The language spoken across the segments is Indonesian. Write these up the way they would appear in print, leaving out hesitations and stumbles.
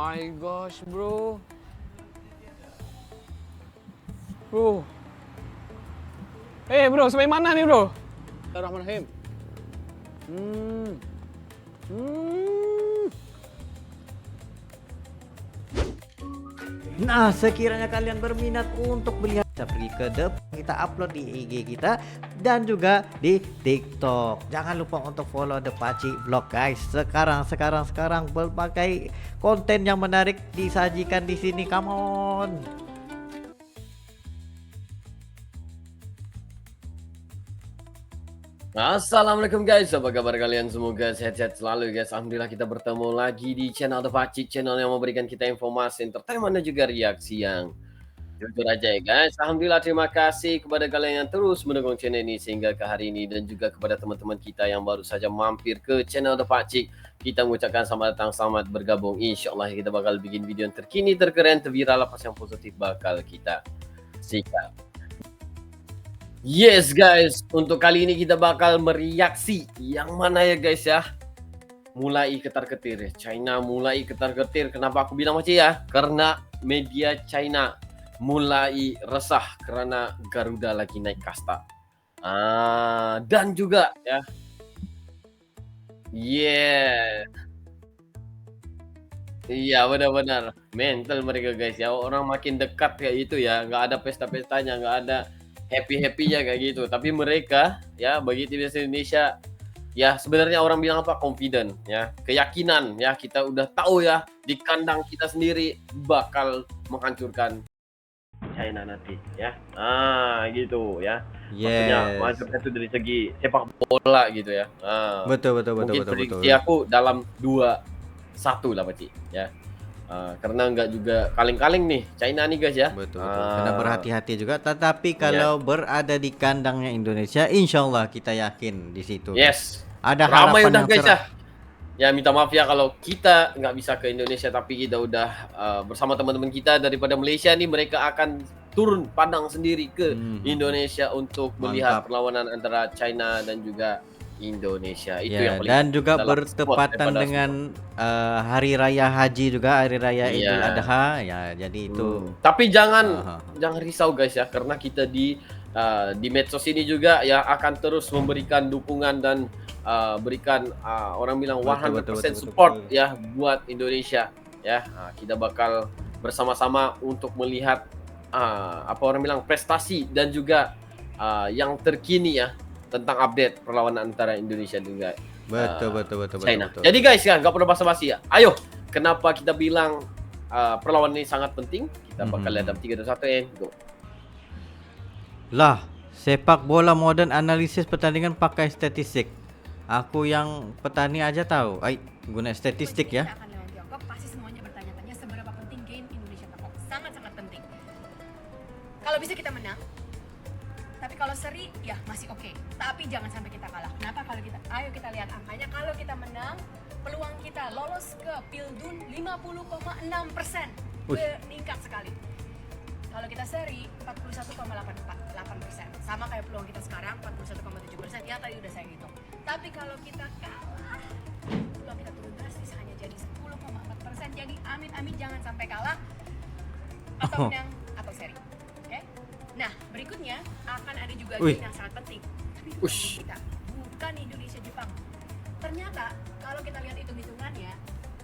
my gosh, bro. Bro. Bro, sampai mana nih, bro? Bismillahirrahmanirrahim. Nah, sekiranya kalian berminat untuk melihat, bisa pergi ke depan, kita upload di IG kita dan juga di TikTok. Jangan lupa untuk follow The Paci Vlog, guys. Sekarang berbagai konten yang menarik disajikan di sini. Come on. Assalamualaikum guys, apa kabar kalian semua guys? Sehat-sehat selalu guys. Alhamdulillah kita bertemu lagi di channel The Pacik, channel yang memberikan kita informasi, entertainment dan juga reaksi yang jujur aja ya guys. Alhamdulillah terima kasih kepada kalian yang terus mendukung channel ini sehingga ke hari ini, dan juga kepada teman-teman kita yang baru saja mampir ke channel The Pacik. Kita mengucapkan selamat datang, selamat bergabung. Insyaallah kita bakal bikin video yang terkini, terkeren, terviral, apa yang positif bakal kita sikat. Yes guys, untuk kali ini kita bakal mereaksi yang mana ya guys ya. Mulai ketar-ketir ya, China mulai ketar-ketir. Kenapa aku bilang macam ya? Karena media China mulai resah karena Garuda lagi naik kasta. Dan juga ya. Iya benar-benar mental mereka guys ya. Orang makin dekat kayak gitu ya, nggak ada pesta-pestanya, nggak ada happy-happy-nya kayak gitu. Tapi mereka ya, bagi timnas Indonesia ya, sebenarnya orang bilang apa, confident ya, keyakinan ya, kita udah tahu ya di kandang kita sendiri bakal menghancurkan China nanti ya. Gitu ya. Maksudnya maksudnya itu dari segi sepak bola gitu ya. Betul. Mungkin prediksi aku dalam 2-1 lah Pak Ci ya. Karena nggak juga kaleng-kaleng nih China nih guys ya. Betul. Karena berhati-hati juga. Tetapi kalau berada di kandangnya Indonesia, insya Allah kita yakin di situ. Yes. Ada ramai harapan udah yang guys cerah. ya. Minta maaf ya kalau kita nggak bisa ke Indonesia, tapi kita udah bersama teman-teman kita daripada Malaysia nih, mereka akan turun padang sendiri ke Indonesia untuk melihat perlawanan antara China dan juga Indonesia. Itu yang paling dan juga bertepatan dengan hari raya haji juga, hari raya Idul Adha ya, jadi itu. Tapi jangan risau guys ya, karena kita di medsos ini juga ya akan terus memberikan dukungan dan berikan orang bilang 100% support ya buat Indonesia ya. Kita bakal bersama-sama untuk melihat apa orang bilang prestasi dan juga yang terkini ya tentang update perlawanan antara Indonesia juga betul. China. Jadi guys ya, nggak perlu basa-basi ya. Ayo, kenapa kita bilang perlawanan ini sangat penting? Kita bakal lihat dalam 3, 2, 1 go. Lah, sepak bola modern analisis pertandingan pakai statistik. Aku yang petani aja tahu. Guna statistik ya. Kita akan lawan Tiongkok, pasti semuanya bertanya-tanya seberapa penting game Indonesia Tiongkok. Sangat-sangat penting. Kalau bisa kita menang, tapi kalau seri ya masih oke. Tapi jangan sampai kita kalah. Kenapa? Ayo kita lihat angkanya. Kalau kita menang, peluang kita lolos ke Pildun 50,6%. Meningkat sekali. Kalau kita seri 41,8%. Sama kayak peluang kita sekarang 41,7% ya, tadi udah saya hitung. Tapi kalau kita kalah, peluang kita turun drastis hanya jadi 10,4%. Jadi amin jangan sampai kalah atau menang atau seri. Oke? Nah, berikutnya akan ada juga game yang sangat penting. Tapi itu bukan kita, bukan Indonesia Jepang. Ternyata kalau kita lihat hitung-hitungannya,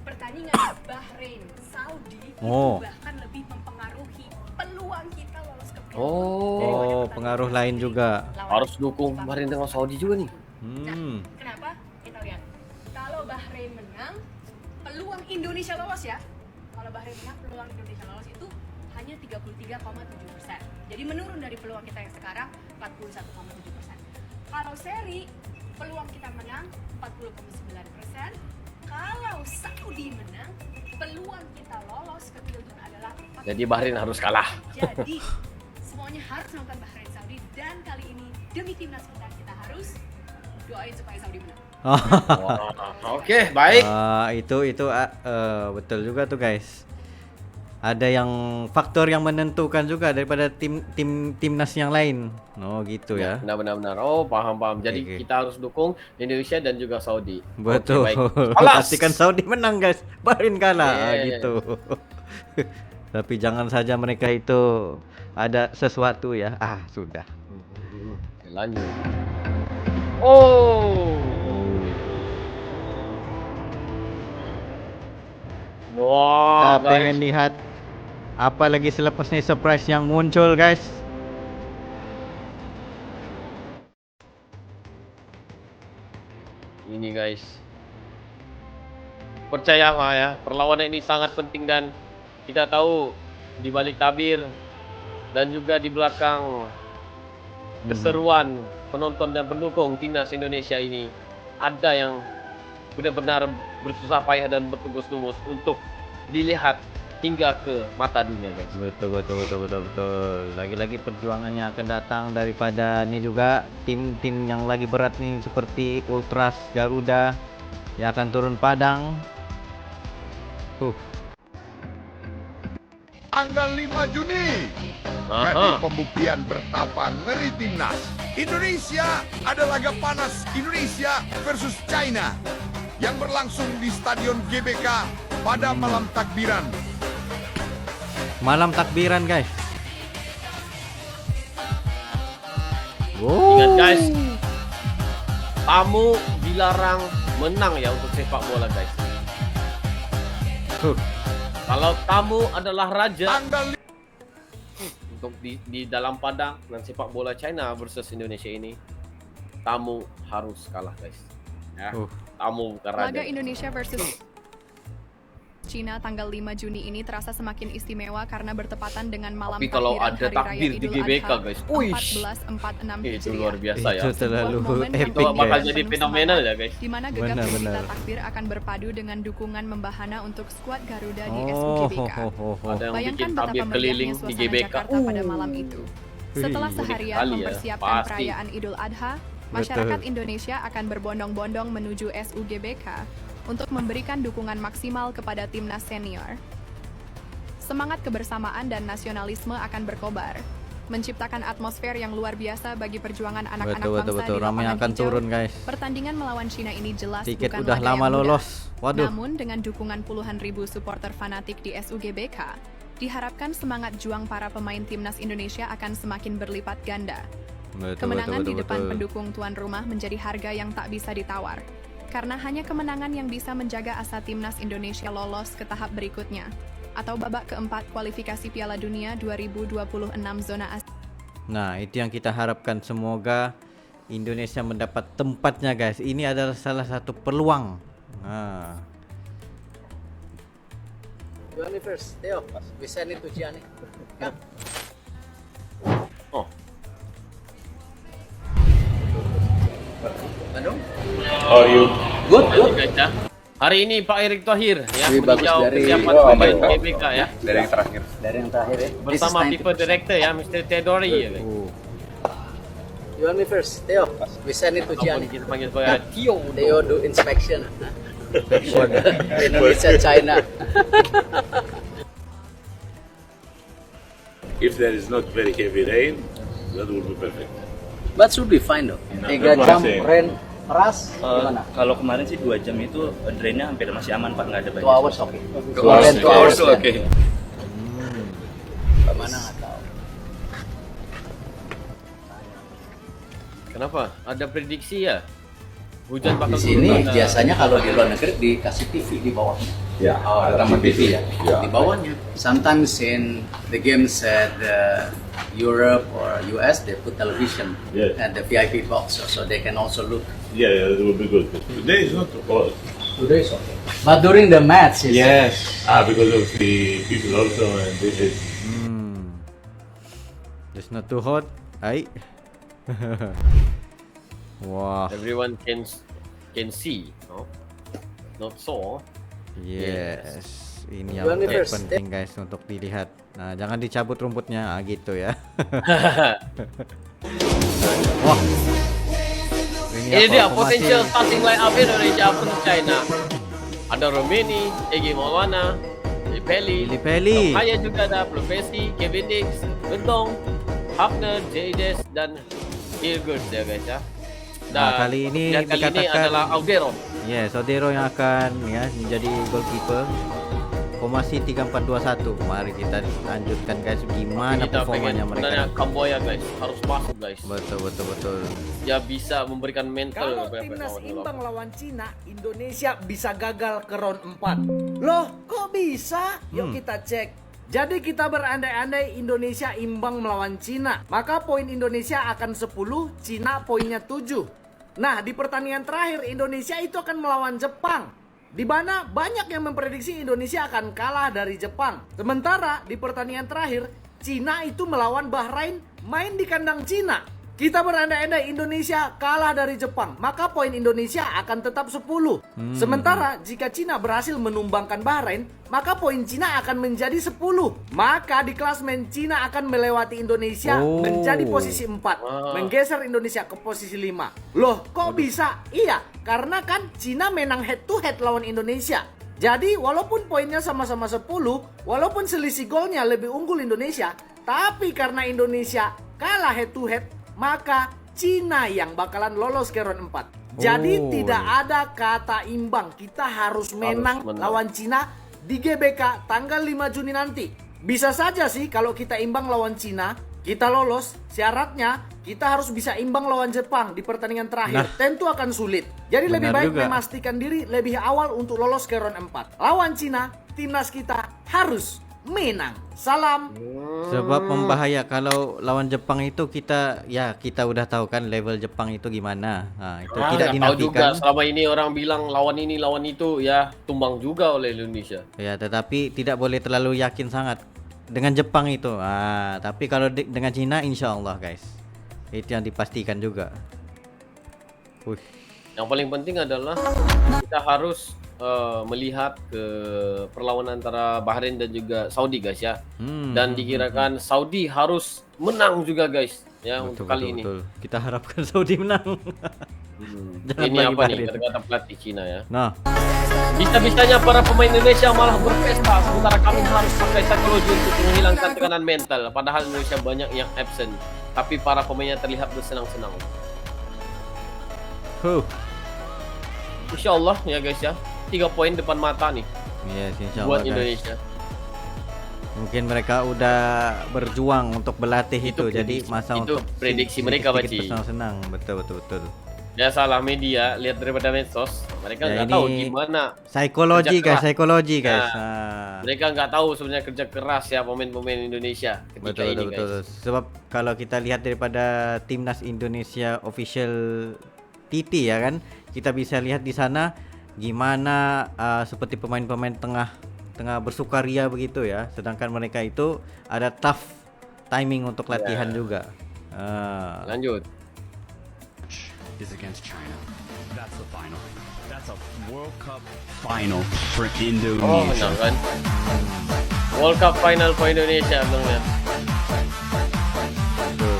pertandingan Bahrain Saudi itu bahkan lebih mempengaruhi peluang kita lolos ke Piala. Pengaruh lain juga. Harus dukung Bahrain dengan Saudi juga nih. Nah, kenapa? Kita lihat. Kalau Bahrain menang, peluang Indonesia lolos ya. Kalau Bahrain menang, peluang Indonesia lolos itu hanya 33,7%. Jadi menurun dari peluang kita yang sekarang 41,7%. Kalau seri, peluang kita menang 40,9%. Kalau Saudi menang, peluang kita lolos ke Pildun adalah 40%. Jadi Bahrain harus kalah. Jadi semuanya harus nonton Bahrain Saudi, dan kali ini demi timnas kita harus doain supaya Saudi menang. Oke, baik. Itu betul juga tuh guys. ada yang faktor yang menentukan juga daripada timnas yang lain. Oh gitu ya. Benar. Oh, paham. Jadi Oke. kita harus dukung Indonesia dan juga Saudi. Betul. Oke, baik. Alas! Pastikan Saudi menang guys. Bahrain kalah Yeah. gitu. Tapi jangan saja mereka itu ada sesuatu ya. Sudah. Oke, lanjut. Oh. Wah, Kita pengen lihat apa lagi selepas ini surprise yang muncul guys. Ini guys. Percaya mah ya, perlawanan ini sangat penting dan kita tahu di balik tabir dan juga di belakang keseruan penonton dan pendukung timnas Indonesia ini ada yang benar-benar bersusah payah dan bertugus-tugus untuk dilihat hingga ke mata dunia guys. Betul. Lagi-lagi perjuangannya akan datang daripada ini juga tim-tim yang lagi berat nih seperti Ultras Garuda yang akan turun padang. Tanggal 5 Juni. Jadi pembuktian betapa ngeri timnas. Indonesia ada laga panas Indonesia versus China yang berlangsung di Stadion GBK pada malam takbiran. Malam takbiran guys. Ingat guys, tamu dilarang menang ya untuk sepak bola guys. Kalau tamu adalah raja Tanggal untuk di dalam padang dan sepak bola China versus Indonesia ini, tamu harus kalah guys. Ya, tamu bukan raja. Laga Indonesia versus Cina tanggal 5 Juni ini terasa semakin istimewa karena bertepatan dengan malam Tapi kalau takbiran ada Hari Raya takbir di Idul GBK Adha guys, 1446 itu Hijriah. luar biasa ya. Itu terlalu Sebuah momen yang epic Itu bakal guys. jadi penuh fenomenal semangat, ya guys. di mana gegap Benar. gempita takbir akan berpadu dengan dukungan membahana untuk skuad Garuda di Oh, SUGBK. Ada yang Bayangkan bikin betapa tabir keliling meriahnya di suasana GBK. Jakarta pada malam itu. Setelah Wih, seharian kali ya, mempersiapkan pasti. perayaan Idul Adha, masyarakat Indonesia akan berbondong-bondong menuju SUGBK untuk memberikan dukungan maksimal kepada timnas senior. Semangat kebersamaan dan nasionalisme akan berkobar, menciptakan atmosfer yang luar biasa bagi perjuangan anak-anak bangsa Betul. di Ramai lapangan akan hijau. turun guys. Pertandingan melawan Cina ini jelas Tiket bukan udah laga lama yang mudah. lolos. Waduh. Namun dengan dukungan puluhan ribu supporter fanatik di SUGBK, diharapkan semangat juang para pemain timnas Indonesia akan semakin berlipat ganda. Kemenangan di depan pendukung tuan rumah menjadi harga yang tak bisa ditawar. Karena hanya kemenangan yang bisa menjaga asa timnas Indonesia lolos ke tahap berikutnya, atau babak keempat kualifikasi Piala Dunia 2026 zona Asia. Nah, itu yang kita harapkan, semoga Indonesia mendapat tempatnya guys. Ini adalah salah satu peluang. Giovanni first, Theo. We send it to Gianni. Come. Oh, Bandung. How are you? Good, lanjut good. guys ya. Hari ini Pak Erick Thohir ya Lebih bagus meninjau dari- kesiapan Oh, pemain baik. GBK ya Dari yang terakhir. Dari yang terakhir ya. bersama FIFA Director ya Mr. Theodori ya guys. Giovanni first, Theo. We send it to Ataupun Gianni. kita panggil sebagai Tio. Theo do inspection. Indonesia, China. If there is not very heavy rain, that would be perfect. But should be fine though. 3 jam rain keras gimana? Kalau kemarin sih 2 jam itu drainnya hampir masih aman Pak, nggak ada 2 banjir. hours oke. Okay. 2 hours so ya. okay. Mana nggak tahu. Kenapa? Ada prediksi ya? Hujan bakal Di sini turun pada- biasanya kalau di luar negeri dikasih TV di bawahnya. Ya, Ada taman TV ya. Ya. Di bawahnya. Sometimes in the games at Europe or US they put television Yes. and the VIP box so they can also look. Yeah, that would be good. Today is not too hot. Today is okay. But during the match is Because of the people also, and this is It's not too hot. Ay. Wah. everyone can see, no? Not so. Yes. Ini Giovanni yang first. terpenting guys untuk dilihat. Nah, jangan dicabut rumputnya gitu ya. Wah. Ini dia formasi? potential starting line up Indonesia versus China. Ada Romeni, Egi Maulana, Lili Pelly. Hanya juga ada Profesi, Kevin Dix, Gentong, Hafner, Jades dan Hilgers ya guys ya. Nah, kali ini yang kali ini dikatakan- adalah Audero. Yes, Odero yang akan ya menjadi goalkeeper. Formasi 3-4-2-1. Mari kita lanjutkan guys, gimana Kita performanya pengen mereka. sebenarnya Kamboya guys, harus masuk guys. Betul. Dia bisa memberikan mental Kalau kepada timnas lawan. imbang lawan Cina, Indonesia bisa gagal ke round 4. Loh, kok bisa? Yuk kita cek. Jadi kita berandai-andai Indonesia imbang melawan Cina. Maka poin Indonesia akan 10, Cina poinnya 7. Nah, di pertandingan terakhir Indonesia itu akan melawan Jepang. Di mana banyak yang memprediksi Indonesia akan kalah dari Jepang. Sementara di pertandingan terakhir, Cina itu melawan Bahrain main di kandang Cina. Kita berandai-andai Indonesia kalah dari Jepang, maka poin Indonesia akan tetap 10. Sementara jika Cina berhasil menumbangkan Bahrain, maka poin Cina akan menjadi 10. Maka di klasmen Cina akan melewati Indonesia menjadi posisi 4, menggeser Indonesia ke posisi 5. Loh, kok bisa? Iya, karena kan Cina menang head to head lawan Indonesia. Jadi walaupun poinnya sama-sama 10, walaupun selisih golnya lebih unggul Indonesia, tapi karena Indonesia kalah head to head, maka Cina yang bakalan lolos ke round 4. Jadi tidak ada kata imbang. Kita harus menang lawan Cina di GBK tanggal 5 Juni nanti. Bisa saja sih kalau kita imbang lawan Cina, kita lolos. Syaratnya kita harus bisa imbang lawan Jepang di pertandingan terakhir. Tentu akan sulit. Jadi lebih baik memastikan diri lebih awal untuk lolos ke round 4. Lawan Cina, timnas kita harus menang. Salam. Sebab membahaya kalau lawan Jepang itu kita udah tahu kan level Jepang itu gimana. Nah, itu tidak Tahu juga dinafikan. selama ini orang bilang lawan ini lawan itu ya tumbang juga oleh Indonesia. Ya, tetapi tidak boleh terlalu yakin sangat dengan Jepang itu. Tapi kalau dengan Cina insya Allah guys. Itu yang dipastikan juga. Yang paling penting adalah kita harus melihat ke perlawanan antara Bahrain dan juga Saudi guys ya. Dan dikirakan Saudi harus menang juga guys ya untuk kali ini. Betul. Kita harapkan Saudi menang. Jangan Ini bagi apa nih Bahrain. kata-kata pelatih Cina ya. Nah, Bisa-bisanya para pemain Indonesia malah berpesta sementara kami harus pakai psikologi untuk menghilangkan tekanan mental. Padahal Indonesia banyak yang absen, tapi para pemainnya terlihat bersenang-senang. Insya Allah ya guys ya, 3 poin depan mata nih yes, insya Allah buat guys. Indonesia. Mungkin mereka udah berjuang untuk berlatih itu, jadi masa itu untuk prediksi mereka, Baci. senang-senang. Betul. Ya salah media, lihat daripada medsos, mereka Ya, nggak ini tahu gimana. Psikologi Kerja guys, keras. Nah, Mereka nggak tahu sebenarnya kerja keras ya pemain-pemain Indonesia ketika ini betul. guys. Sebab kalau kita lihat daripada timnas Indonesia official TT ya kan, kita bisa lihat di sana gimana seperti pemain-pemain tengah bersukaria begitu ya. Sedangkan mereka itu ada tough timing untuk latihan juga. Lanjut. Is against China. That's the final. That's a World Cup final for Indonesia. Oh benar kan. World Cup final for Indonesia benar. Betul.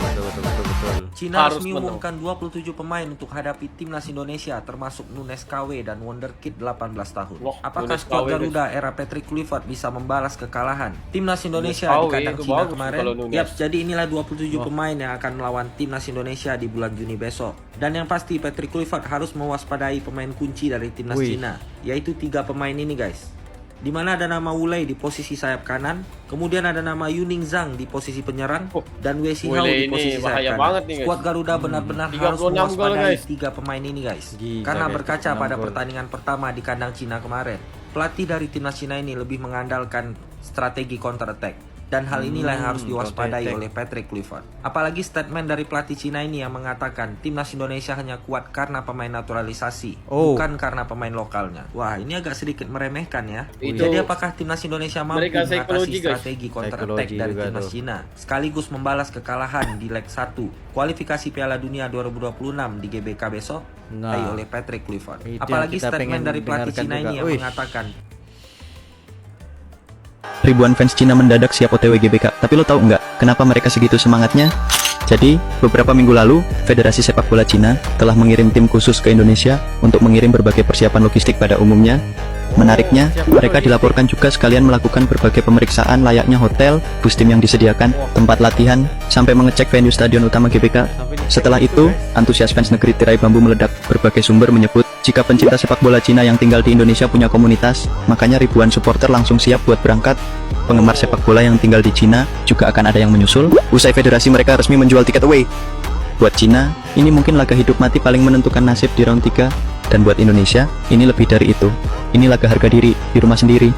Cina Harus resmi menang. umumkan 27 pemain untuk hadapi timnas Indonesia termasuk Nunes KW dan Wonderkid 18 tahun. Wah, Apakah Nunes skuad KW, Garuda era Patrick Kluivert bisa membalas kekalahan Timnas Indonesia Nunes di KW kandang itu Cina bagus kemarin? kalau Nunes. Yap, jadi inilah 27 pemain yang akan melawan Timnas Indonesia di bulan Juni besok. Dan yang pasti Patrick Kluivert harus mewaspadai pemain kunci dari Timnas Cina, yaitu 3 pemain ini guys. Di mana ada nama Wu Lei di posisi sayap kanan, kemudian ada nama Yuning Zhang di posisi penyerang, dan Wei Xihao Wu Lei di posisi ini sayap bahaya kanan. banget nih, guys. Skuad Garuda benar-benar 36 harus gol, mewaspadai guys. 3 pemain ini guys. Gila, Karena guys, berkaca 36 pada gol. pertandingan pertama di kandang Cina kemarin, pelatih dari timnas Cina ini lebih mengandalkan strategi counter attack. Dan hal inilah yang harus diwaspadai counter attack. oleh Patrick Kluivert. Apalagi statement dari pelatih Cina ini yang mengatakan timnas Indonesia hanya kuat karena pemain naturalisasi, bukan karena pemain lokalnya. Wah, ini agak sedikit meremehkan ya. Itu Jadi apakah timnas Indonesia mampu mereka mengatasi psikologi, guys. strategi counter attack Psikologi dari juga timnas tuh. Cina, sekaligus membalas kekalahan di leg 1 kualifikasi Piala Dunia 2026 di GBK besok? Nah, Ayo oleh Patrick Kluivert. itu yang Apalagi kita statement pengen dari pelatih dengarkan Cina juga. ini yang Wih. mengatakan Ribuan fans Cina mendadak siap OTW GBK, tapi lo tahu nggak kenapa mereka segitu semangatnya? Jadi, beberapa minggu lalu, Federasi Sepak Bola Cina telah mengirim tim khusus ke Indonesia untuk mengirim berbagai persiapan logistik pada umumnya. Menariknya, mereka dilaporkan juga sekalian melakukan berbagai pemeriksaan layaknya hotel, bus tim yang disediakan, tempat latihan, sampai mengecek venue stadion utama GBK. Setelah itu, antusias fans negeri tirai bambu meledak. Berbagai sumber menyebut, jika pencinta sepak bola Cina yang tinggal di Indonesia punya komunitas, makanya ribuan supporter langsung siap buat berangkat. Penggemar sepak bola yang tinggal di Cina juga akan ada yang menyusul, usai federasi mereka resmi menjual tiket away. Buat Cina, ini mungkin laga hidup mati paling menentukan nasib di round 3. Dan buat Indonesia, ini lebih dari itu. Ini laga harga diri, di rumah sendiri.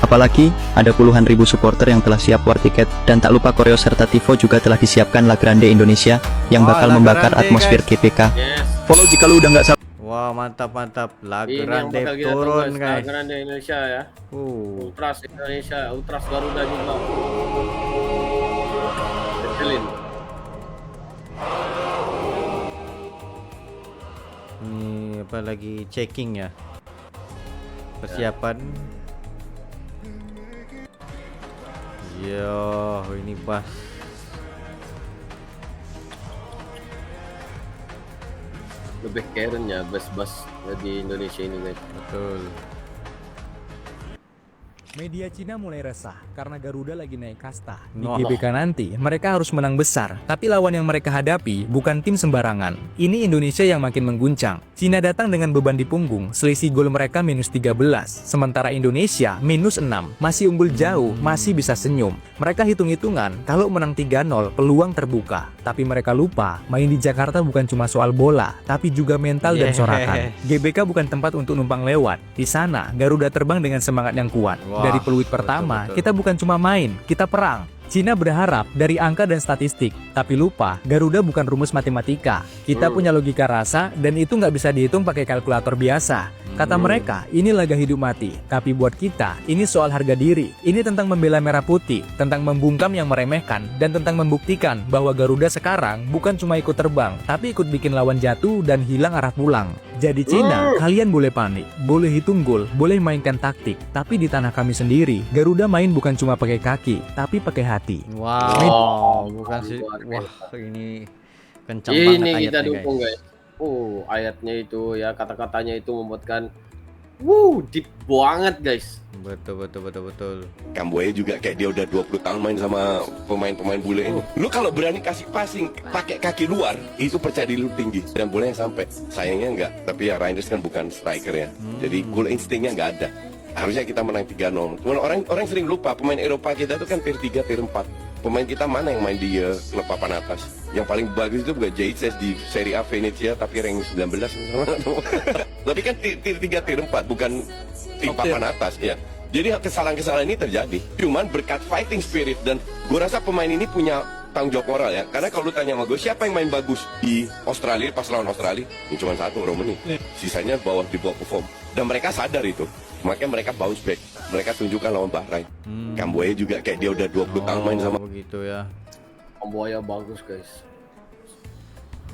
Apalagi, ada puluhan ribu supporter yang telah siap war tiket. Dan tak lupa koreo serta tifo juga telah disiapkan La Grande Indonesia yang bakal La membakar Grande, atmosfer guys. GBK. Follow jika lu udah nggak sabar. Wah, mantap. La Ini yang Grande bakal kita turun, tunggu, guys. La Grande Indonesia ya. Ultras Indonesia, Ultras Garuda juga. Kecilin. Ini apa lagi checking ya? Persiapan. Yo, ini pas. Lebih keren ya bus-bus di Indonesia ini, guys. Betul. Media Cina mulai resah karena Garuda lagi naik kasta. Di Noh. GBK nanti, mereka harus menang besar. Tapi lawan yang mereka hadapi bukan tim sembarangan. Ini Indonesia yang makin mengguncang. Cina datang dengan beban di punggung, selisih gol mereka -13. Sementara Indonesia -6, masih unggul jauh, masih bisa senyum. Mereka hitung-hitungan, kalau menang 3-0, peluang terbuka. Tapi mereka lupa, main di Jakarta bukan cuma soal bola, tapi juga mental dan sorakan. GBK bukan tempat untuk numpang lewat. Di sana, Garuda terbang dengan semangat yang kuat. Wah, Dari peluit pertama, betul. kita bukan cuma main, kita perang. Cina berharap dari angka dan statistik, tapi lupa Garuda bukan rumus matematika. Kita punya logika rasa, dan itu nggak bisa dihitung pakai kalkulator biasa. Kata mereka, ini laga hidup mati. Tapi buat kita, ini soal harga diri. Ini tentang membela merah putih, tentang membungkam yang meremehkan, dan tentang membuktikan bahwa Garuda sekarang bukan cuma ikut terbang, tapi ikut bikin lawan jatuh dan hilang arah pulang. Jadi Cina, kalian boleh panik, boleh hitung gol, boleh mainkan taktik, tapi di tanah kami sendiri, Garuda main bukan cuma pakai kaki, tapi pakai hati. Wow, bukan sih. Wah, ini kencang banget Ini kita ayatnya, dukung, guys. guys. Ayatnya itu ya, kata-katanya itu membuatkan deep banget, guys. Betul. Kamboya juga kayak dia udah 20 tahun main sama pemain-pemain bule ini. Lu kalau berani kasih passing pakai kaki luar, itu percaya diri lu tinggi dan boleh yang sampai. Sayangnya enggak, tapi ya Reinders kan bukan striker ya. Jadi goal instingnya enggak ada. Harusnya kita menang 3-0. Cuman orang sering lupa pemain Eropa kita tuh kan tier 3, tier 4. Pemain kita mana yang main di klub papan atas? Yang paling bagus itu bukan JHS di Serie A Venezia tapi ranking 19. Tapi kan tier 3, tier 4 bukan tim papan atas ya. Jadi kesalahan-kesalahan ini terjadi. Cuman berkat fighting spirit dan gue rasa pemain ini punya tanggung jawab moral ya. Karena kalau lu tanya sama gue siapa yang main bagus di Australia pas lawan Australia, ini cuma satu, Romani. Sisanya bawah di bawah perform. Dan mereka sadar itu. Makanya mereka bounce back. Mereka tunjukkan lawan Bahrain. Kamboya juga kayak dia udah 20 tahun main sama. Begitu ya. Kamboya bagus, guys.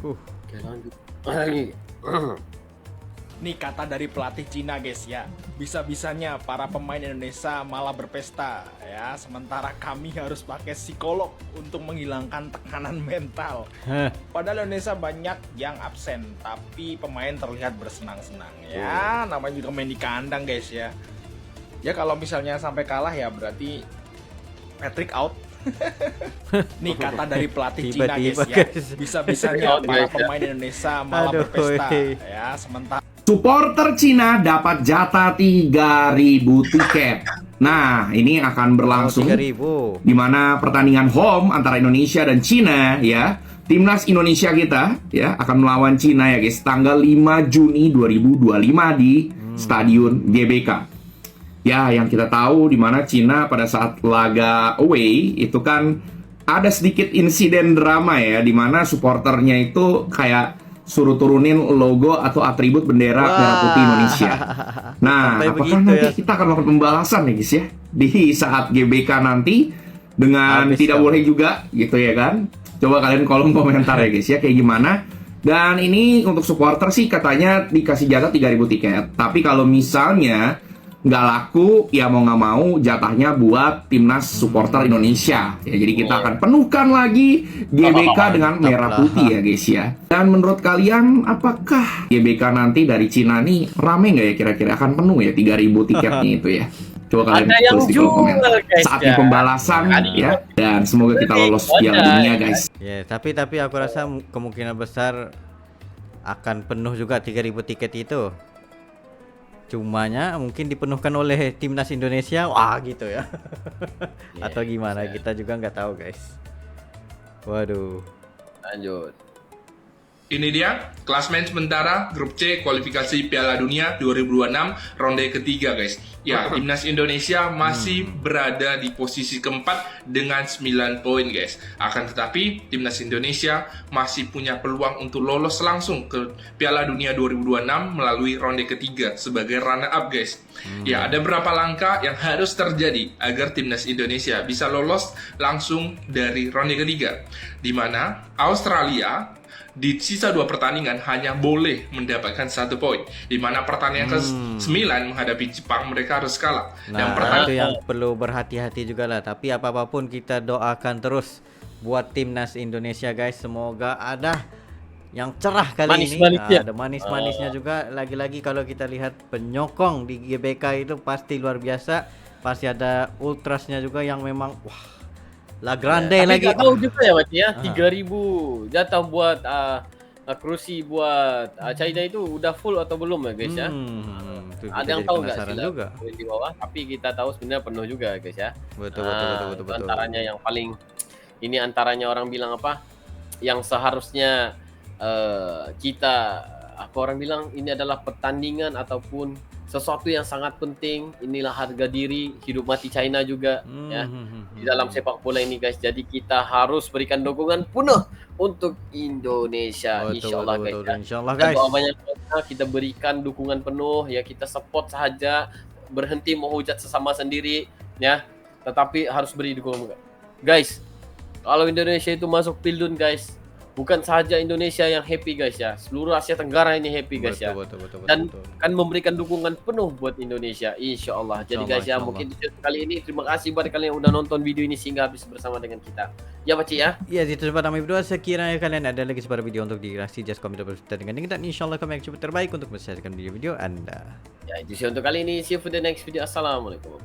Oke, lanjut. Lagi. Nih kata dari pelatih Cina, guys ya. Bisa-bisanya para pemain Indonesia malah berpesta ya, sementara kami harus pakai psikolog untuk menghilangkan tekanan mental. Padahal Indonesia banyak yang absen, tapi pemain terlihat bersenang-senang ya. Namanya juga main di kandang, guys ya. Ya kalau misalnya sampai kalah ya berarti Patrick out. Nih kata dari pelatih Cina, guys ya. Bisa-bisanya para pemain Indonesia malah berpesta ya, sementara Supporter Cina dapat jatah 3.000 tiket. Nah, ini akan berlangsung 3.000. di mana pertandingan home antara Indonesia dan Cina ya. Timnas Indonesia kita ya akan melawan Cina ya guys, tanggal 5 Juni 2025 di Stadion GBK. Ya, yang kita tahu di mana Cina pada saat laga away itu kan ada sedikit insiden drama ya, di mana supporternya itu kayak suruh turunin logo atau atribut bendera merah putih Indonesia. Nah, Sampai apakah begitu nanti ya. kita akan melakukan pembalasan nih guys ya di saat GBK nanti dengan Habis tidak kamu. boleh juga gitu ya kan? Coba kalian kolom komentar ya guys ya kayak gimana. Dan ini untuk supporter sih katanya dikasih jatah 3.000 tiket. Tapi kalau misalnya nggak laku, ya mau nggak mau jatahnya buat timnas supporter Indonesia. Ya, jadi kita akan penuhkan lagi GBK dengan merah putih ya guys ya. Dan menurut kalian apakah GBK nanti dari Cina nih rame nggak ya, kira-kira akan penuh ya 3.000 tiketnya itu ya? Coba kalian Ada yang tulis di kolom komentar. guys, Saatnya ya. pembalasan ya, dan semoga kita lolos Piala Dunia guys. Ya, tapi aku rasa kemungkinan besar akan penuh juga 3.000 tiket itu. Cumanya mungkin dipenuhkan oleh timnas Indonesia, wah gitu ya. Atau gimana, kita juga nggak tahu guys. Waduh. Lanjut. Ini dia klasmen sementara grup C kualifikasi Piala Dunia 2026 ronde ketiga guys. Ya, timnas Indonesia masih berada di posisi keempat dengan 9 poin guys. Akan tetapi timnas Indonesia masih punya peluang untuk lolos langsung ke Piala Dunia 2026 melalui ronde ketiga sebagai runner up guys. Ya, ada beberapa langkah yang harus terjadi agar timnas Indonesia bisa lolos langsung dari ronde ketiga, di mana Australia di sisa 2 pertandingan hanya boleh mendapatkan 1 poin, di mana pertandingan ke-9 menghadapi Jepang mereka harus kalah. Nah, itu yang perlu berhati-hati juga lah. Tapi apapun kita doakan terus buat timnas Indonesia guys. Semoga ada yang cerah kali ini. Ada manis-manisnya juga. Lagi-lagi kalau kita lihat penyokong di GBK itu pasti luar biasa. Pasti ada ultrasnya juga yang memang wah, La Grande Tapi lagi. nggak tahu juga ya Wati ya, 3.000 jatah buat kursi buat China itu udah full atau belum ya guys ya? Ada yang tahu nggak sih juga di bawah? Tapi kita tahu sebenarnya penuh juga guys ya. Betul. Antaranya yang paling ini antaranya orang bilang apa? Yang seharusnya kita orang bilang ini adalah pertandingan ataupun sesuatu yang sangat penting. Inilah harga diri hidup mati China juga ya di dalam sepak bola ini guys. Jadi kita harus berikan dukungan penuh untuk Indonesia. Insyaallah guys. Insyaallah guys. Banyak kita berikan dukungan penuh ya, kita support saja, berhenti menghujat sesama sendiri ya, tetapi harus beri dukungan guys. Kalau Indonesia itu masuk Pildun guys, bukan saja Indonesia yang happy guys ya, seluruh Asia Tenggara ini happy guys ya. Dan kan memberikan dukungan penuh buat Indonesia insyaallah. Jadi guys ya, mungkin kali ini terima kasih buat kalian yang udah nonton video ini sehingga habis bersama dengan kita. Ya Pak Ci ya. Iya, itu pada video. Sekiranya kalian ada lagi sebuah video untuk dikasih, just komen dengan link dan insyaallah kami akan coba terbaik untuk menyajikan video-video Anda. Ya, itu sih untuk kali ini. See you for the next video. Assalamualaikum.